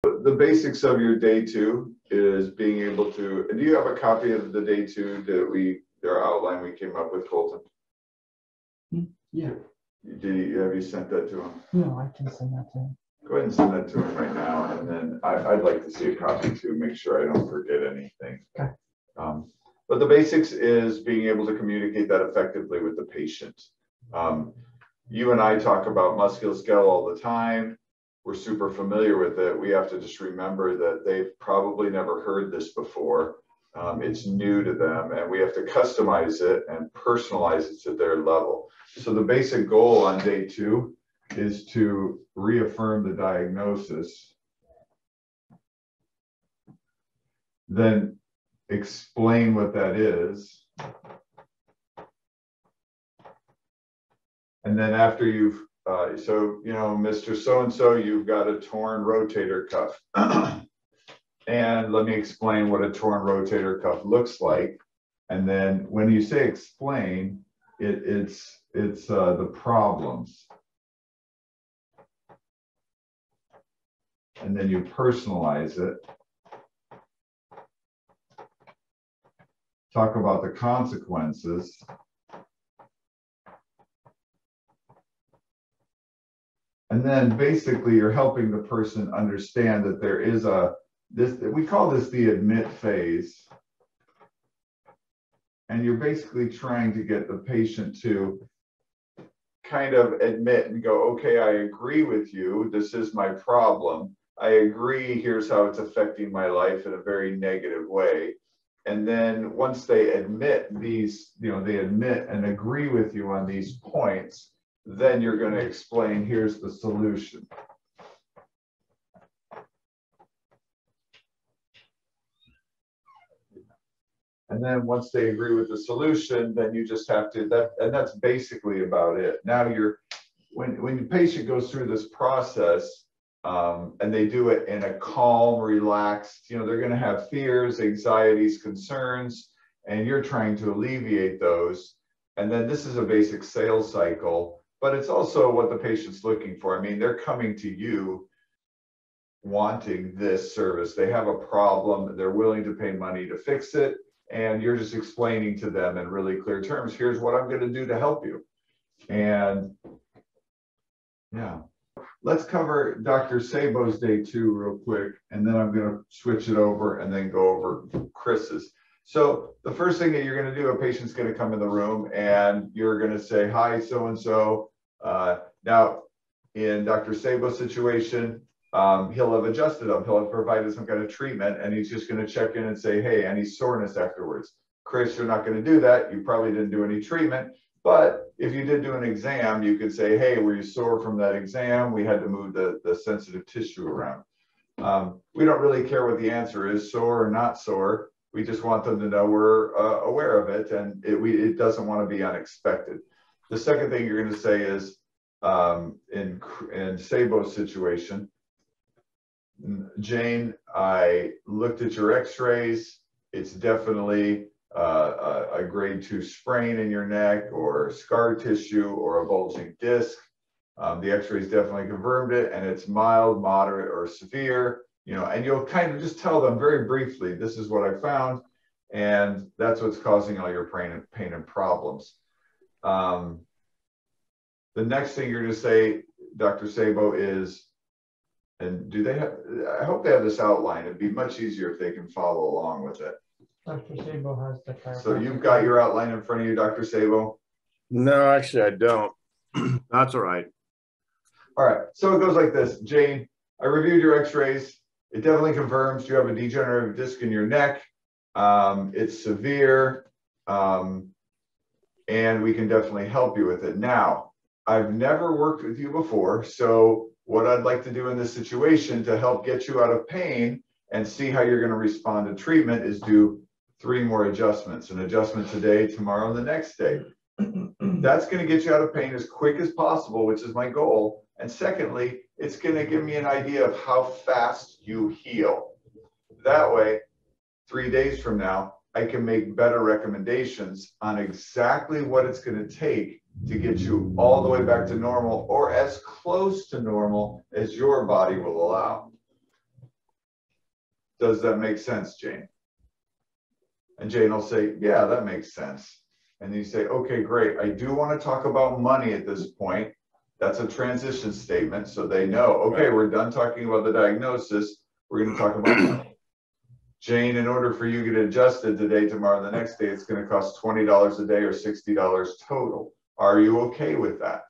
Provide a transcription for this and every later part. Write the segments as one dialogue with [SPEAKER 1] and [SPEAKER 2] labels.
[SPEAKER 1] The basics of your day 2 is being able to, and do you have a copy of the day 2 that our outline we came up with, Colton?
[SPEAKER 2] Yeah.
[SPEAKER 1] Have you sent that to him?
[SPEAKER 2] No, I can send that to him.
[SPEAKER 1] Go ahead and send that to him right now, and then I'd like to see a copy too, make sure I don't forget anything.
[SPEAKER 2] Okay.
[SPEAKER 1] But the basics is being able to communicate that effectively with the patient. You and I talk about musculoskeletal all the time. We're super familiar with it. We have to just remember that they've probably never heard this before. It's new to them, and we have to customize it and personalize it to their level. So the basic goal on day 2 is to reaffirm the diagnosis, then explain what that is, and then after you've so, you know, Mr. So-and-so, you've got a torn rotator cuff. And let me explain what a torn rotator cuff looks like. And then when you say explain, it's the problems. And then you personalize it. Talk about the consequences. And then basically you're helping the person understand that there is we call this the admit phase. And you're basically trying to get the patient to kind of admit and go, okay, I agree with you. This is my problem. I agree. Here's how it's affecting my life in a very negative way. And then once they admit these, you know, they admit and agree with you on these points, then you're going to explain, here's the solution. And then once they agree with the solution, then you just have to, and that's basically about it. Now when the patient goes through this process, and they do it in a calm, relaxed, you know, they're going to have fears, anxieties, concerns, and you're trying to alleviate those. And then this is a basic sales cycle. But it's also what the patient's looking for. I mean, they're coming to you wanting this service. They have a problem. They're willing to pay money to fix it. And you're just explaining to them in really clear terms, here's what I'm going to do to help you. And yeah, let's cover Dr. Saboe's day 2 real quick. And then I'm going to switch it over and then go over Chris's. So the first thing that you're going to do, a patient's going to come in the room and you're going to say, hi, so-and-so. Now, in Dr. Saboe's situation, he'll have adjusted them. He'll have provided some kind of treatment, and he's just going to check in and say, hey, any soreness afterwards? Chris, you're not going to do that. You probably didn't do any treatment. But if you did do an exam, you could say, hey, were you sore from that exam? We had to move the sensitive tissue around. We don't really care what the answer is, sore or not sore. We just want them to know we're aware of it, and it doesn't want to be unexpected. The second thing you're going to say is, in Saboe's situation, Jane, I looked at your x-rays. It's definitely a grade 2 sprain in your neck or scar tissue or a bulging disc. The x-rays definitely confirmed it, and it's mild, moderate, or severe. You know, and you'll kind of just tell them very briefly, this is what I found, and that's what's causing all your pain and problems. The next thing you're going to say, Dr. Saboe, is, and do they have, I hope they have this outline. It'd be much easier if they can follow along with it.
[SPEAKER 2] Dr. Saboe has the chiropractor.
[SPEAKER 1] So you've got your outline in front of you, Dr. Saboe?
[SPEAKER 3] No, actually, I don't. That's all right.
[SPEAKER 1] All right. So it goes like this. Jane, I reviewed your x-rays. It definitely confirms you have a degenerative disc in your neck. It's severe, and we can definitely help you with it. Now, I've never worked with you before, so what I'd like to do in this situation to help get you out of pain and see how you're going to respond to treatment is do 3 more adjustments. An adjustment today, tomorrow, and the next day. That's going to get you out of pain as quick as possible, which is my goal. And secondly, it's going to give me an idea of how fast you heal. That way, 3 days from now, I can make better recommendations on exactly what it's going to take to get you all the way back to normal or as close to normal as your body will allow. Does that make sense, Jane? And Jane will say, yeah, that makes sense. And you say, okay, great. I do want to talk about money at this point. That's a transition statement. So they know, okay, we're done talking about the diagnosis. We're going to talk about money. Jane, in order for you to get adjusted today, tomorrow, the next day, it's going to cost $20 a day or $60 total. Are you okay with that?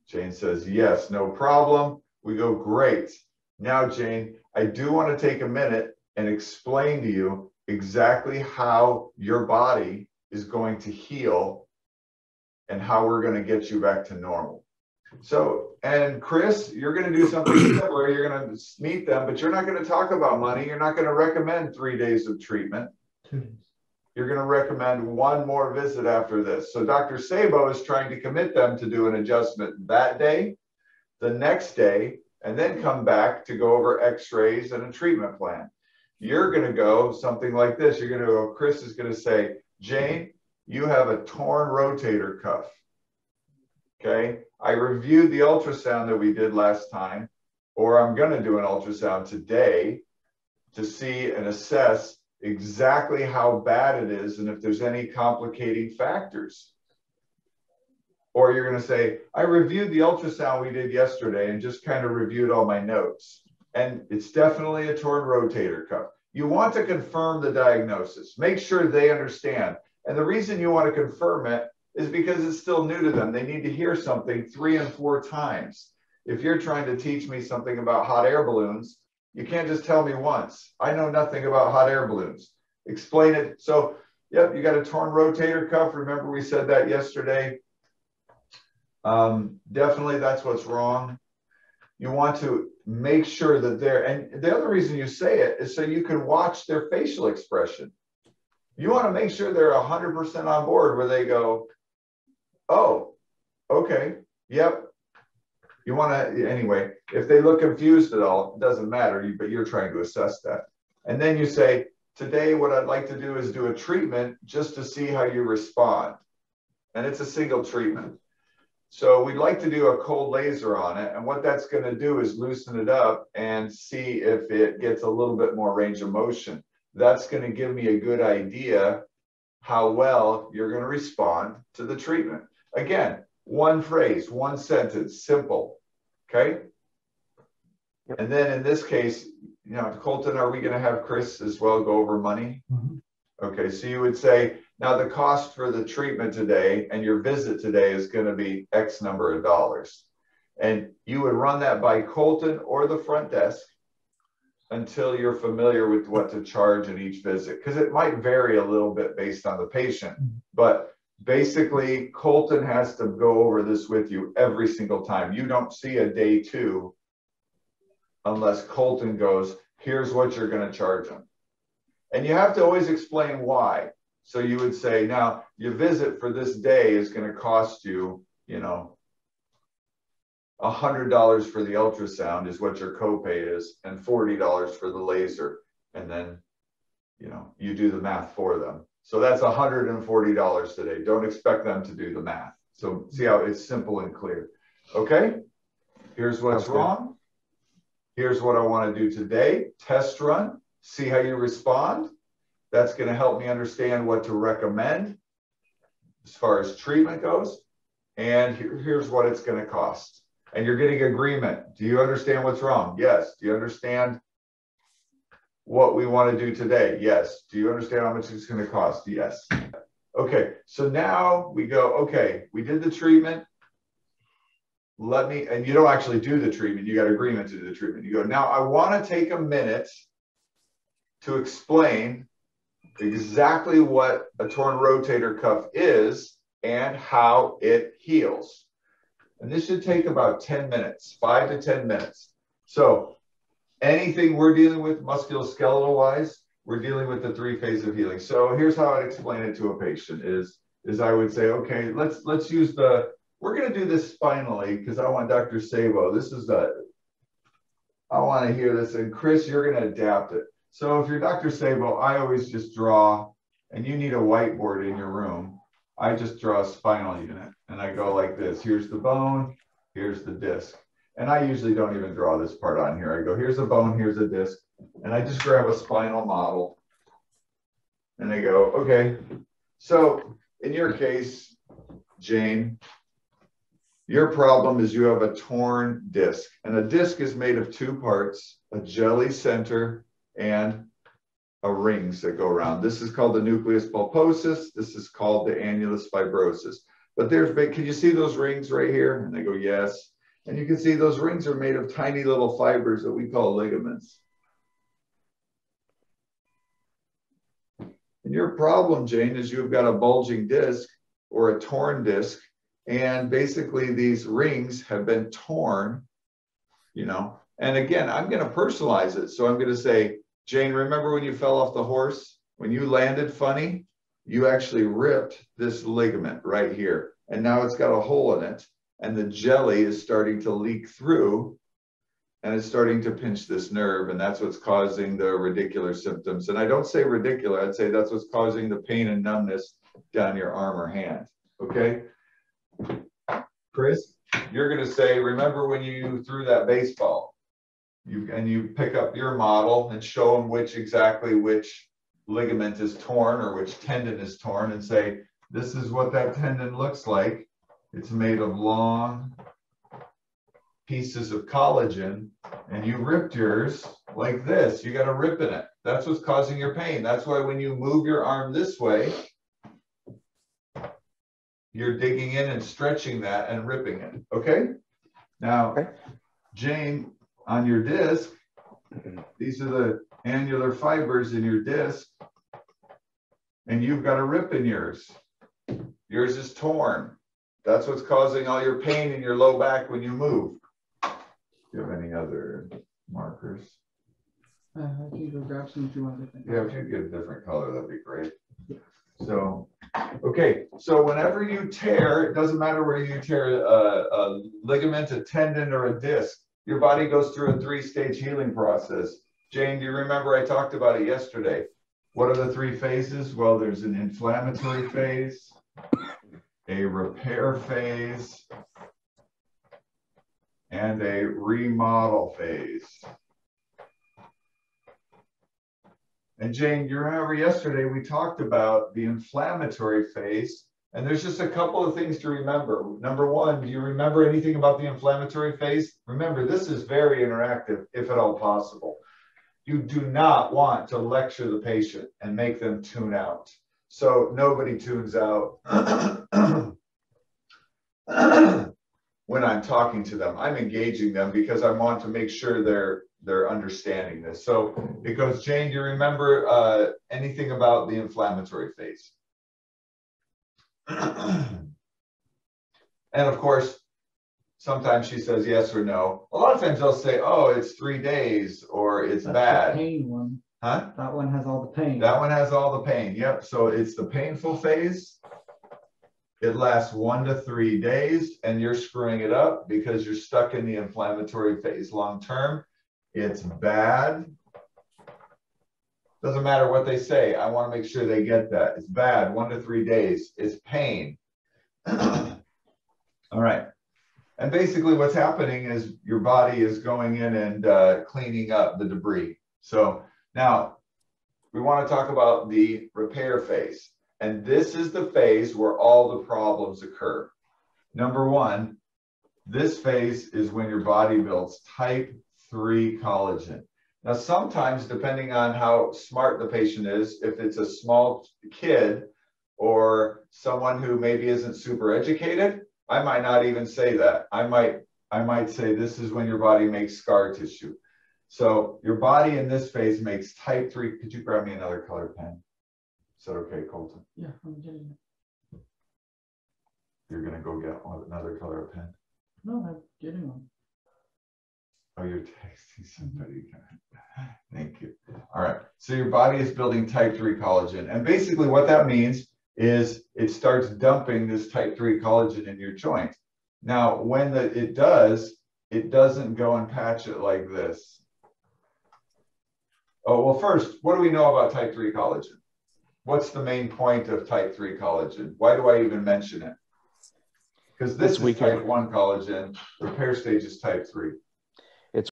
[SPEAKER 1] Jane says, yes, no problem. We go, great. Now, Jane, I do want to take a minute and explain to you exactly how your body is going to heal and how we're going to get you back to normal. So, and Chris, you're going to do something similar. You're going to meet them, but you're not going to talk about money. You're not going to recommend 3 days of treatment.
[SPEAKER 2] 2 days.
[SPEAKER 1] You're going to recommend one more visit after this. So Dr. Saboe is trying to commit them to do an adjustment that day, the next day, and then come back to go over x-rays and a treatment plan. You're going to go something like this. You're going to go, Chris is going to say, Jane, you have a torn rotator cuff. Okay. I reviewed the ultrasound that we did last time, or I'm going to do an ultrasound today to see and assess exactly how bad it is and if there's any complicating factors. Or you're going to say, I reviewed the ultrasound we did yesterday and just kind of reviewed all my notes. And it's definitely a torn rotator cuff. You want to confirm the diagnosis. Make sure they understand. And the reason you want to confirm it is because it's still new to them. They need to hear something 3 and 4 times. If you're trying to teach me something about hot air balloons, you can't just tell me once. I know nothing about hot air balloons. Explain it. So, yep, you got a torn rotator cuff. Remember we said that yesterday. Definitely that's what's wrong. You want to make sure that they're, and the other reason you say it is so you can watch their facial expression. You want to make sure they're 100% on board where they go, oh, okay, yep. You want to, anyway, if they look confused at all, it doesn't matter, but you're trying to assess that. And then you say, today what I'd like to do is do a treatment just to see how you respond. And it's a single treatment. So we'd like to do a cold laser on it. And what that's going to do is loosen it up and see if it gets a little bit more range of motion. That's going to give me a good idea how well you're going to respond to the treatment. Again, one phrase, one sentence, simple. Okay. And then in this case, you know, Colton, are we going to have Chris as well go over money?
[SPEAKER 2] Mm-hmm.
[SPEAKER 1] Okay. So you would say, now the cost for the treatment today and your visit today is going to be X number of dollars. And you would run that by Colton or the front desk until you're familiar with what to charge in each visit, because it might vary a little bit based on the patient. But basically, Colton has to go over this with you every single time. You don't see a day 2 unless Colton goes, here's what you're going to charge them. And you have to always explain why. So you would say, now your visit for this day is going to cost you, you know, $100 for the ultrasound is what your copay is, and $40 for the laser. And then, you know, you do the math for them. So that's $140 today. Don't expect them to do the math. So see how it's simple and clear. Okay. Here's what's wrong. Here's what I want to do today. Test run. See how you respond. That's going to help me understand what to recommend as far as treatment goes. And here's what it's going to cost. And you're getting agreement. Do you understand what's wrong? Yes. Do you understand what we want to do today? Yes. Do you understand how much it's going to cost? Yes. Okay. So now we go, okay, we did the treatment. And you don't actually do the treatment. You got agreement to do the treatment. You go, now I want to take a minute to explain exactly what a torn rotator cuff is and how it heals. And this should take about 10 minutes, 5 to 10 minutes. So anything we're dealing with musculoskeletal wise, we're dealing with the 3 phases of healing. So here's how I'd explain it to a patient is I would say, okay, let's use we're going to do this spinally because I want Dr. Saboe. I want to hear this. And Chris, you're going to adapt it. So if you're Dr. Saboe, I always just draw, and you need a whiteboard in your room. I just draw a spinal unit and I go like this. Here's the bone, here's the disc. And I usually don't even draw this part on here. I go, here's a bone, here's a disc. And I just grab a spinal model and I go, okay, so in your case, Jane, your problem is you have a torn disc, and a disc is made of two parts, a jelly center and rings that go around. This is called the nucleus pulposus. This is called the annulus fibrosus. But can you see those rings right here? And they go, yes. And you can see those rings are made of tiny little fibers that we call ligaments. And your problem, Jane, is you've got a bulging disc or a torn disc. And basically these rings have been torn, you know. And again, I'm going to personalize it. So I'm going to say, Jane, remember when you fell off the horse? When you landed funny, you actually ripped this ligament right here. And now it's got a hole in it. And the jelly is starting to leak through. And it's starting to pinch this nerve. And that's what's causing the radicular symptoms. And I don't say radicular. I'd say that's what's causing the pain and numbness down your arm or hand. Okay? Chris, you're going to say, remember when you threw that baseball? You pick up your model and show them exactly which ligament is torn or which tendon is torn and say, this is what that tendon looks like. It's made of long pieces of collagen, and you ripped yours like this. You got a rip in it. That's what's causing your pain. That's why when you move your arm this way, you're digging in and stretching that and ripping it. Okay? Now, Jane, on your disc, these are the annular fibers in your disc, and you've got a rip in yours. Yours is torn. That's what's causing all your pain in your low back when you move. Do you have any other markers?
[SPEAKER 2] I can go grab some if you want different.
[SPEAKER 1] Yeah, if you get a different color, that'd be great. So, okay, so whenever you tear, it doesn't matter where you tear a ligament, a tendon, or a disc, your body goes through a 3-stage healing process. Jane, do you remember I talked about it yesterday? What are the 3 phases? Well, there's an inflammatory phase, a repair phase, and a remodel phase. And Jane, you remember yesterday we talked about the inflammatory phase, and there's just a couple of things to remember. Number one, do you remember anything about the inflammatory phase? Remember, this is very interactive, if at all possible. You do not want to lecture the patient and make them tune out. So nobody tunes out when I'm talking to them. I'm engaging them because I want to make sure they're understanding this. So it goes, Jane, do you remember anything about the inflammatory phase? And of course, sometimes she says yes or no. A lot of times they'll say, oh, it's 3 days or it's bad.
[SPEAKER 2] The pain one.
[SPEAKER 1] Huh?
[SPEAKER 2] That one has all the pain.
[SPEAKER 1] That one has all the pain. Yep. So it's the painful phase. It lasts 1 to 3 days, and you're screwing it up because you're stuck in the inflammatory phase long term. It's bad. Doesn't matter what they say. I want to make sure they get that. It's bad, 1 to 3 days. It's pain. All right. And basically what's happening is your body is going in and cleaning up the debris. So now we want to talk about the repair phase. And this is the phase where all the problems occur. Number one, this phase is when your body builds type 3 collagen. Now, sometimes, depending on how smart the patient is, if it's a small kid or someone who maybe isn't super educated, I might not even say that. I might say this is when your body makes scar tissue. So your body in this phase makes type 3. Could you grab me another colored pen? Is that okay, Colton?
[SPEAKER 2] Yeah, I'm getting it.
[SPEAKER 1] You're going to go get another color pen?
[SPEAKER 2] No, I'm getting one.
[SPEAKER 1] Oh, you're texting somebody. Thank you. All right. So your body is building type 3 collagen. And basically what that means is it starts dumping this type 3 collagen in your joint. Now, when it doesn't go and patch it like this. Oh, well, first, what do we know about type 3 collagen? What's the main point of type 3 collagen? Why do I even mention it? Because this is type 1 collagen, repair stage is type 3.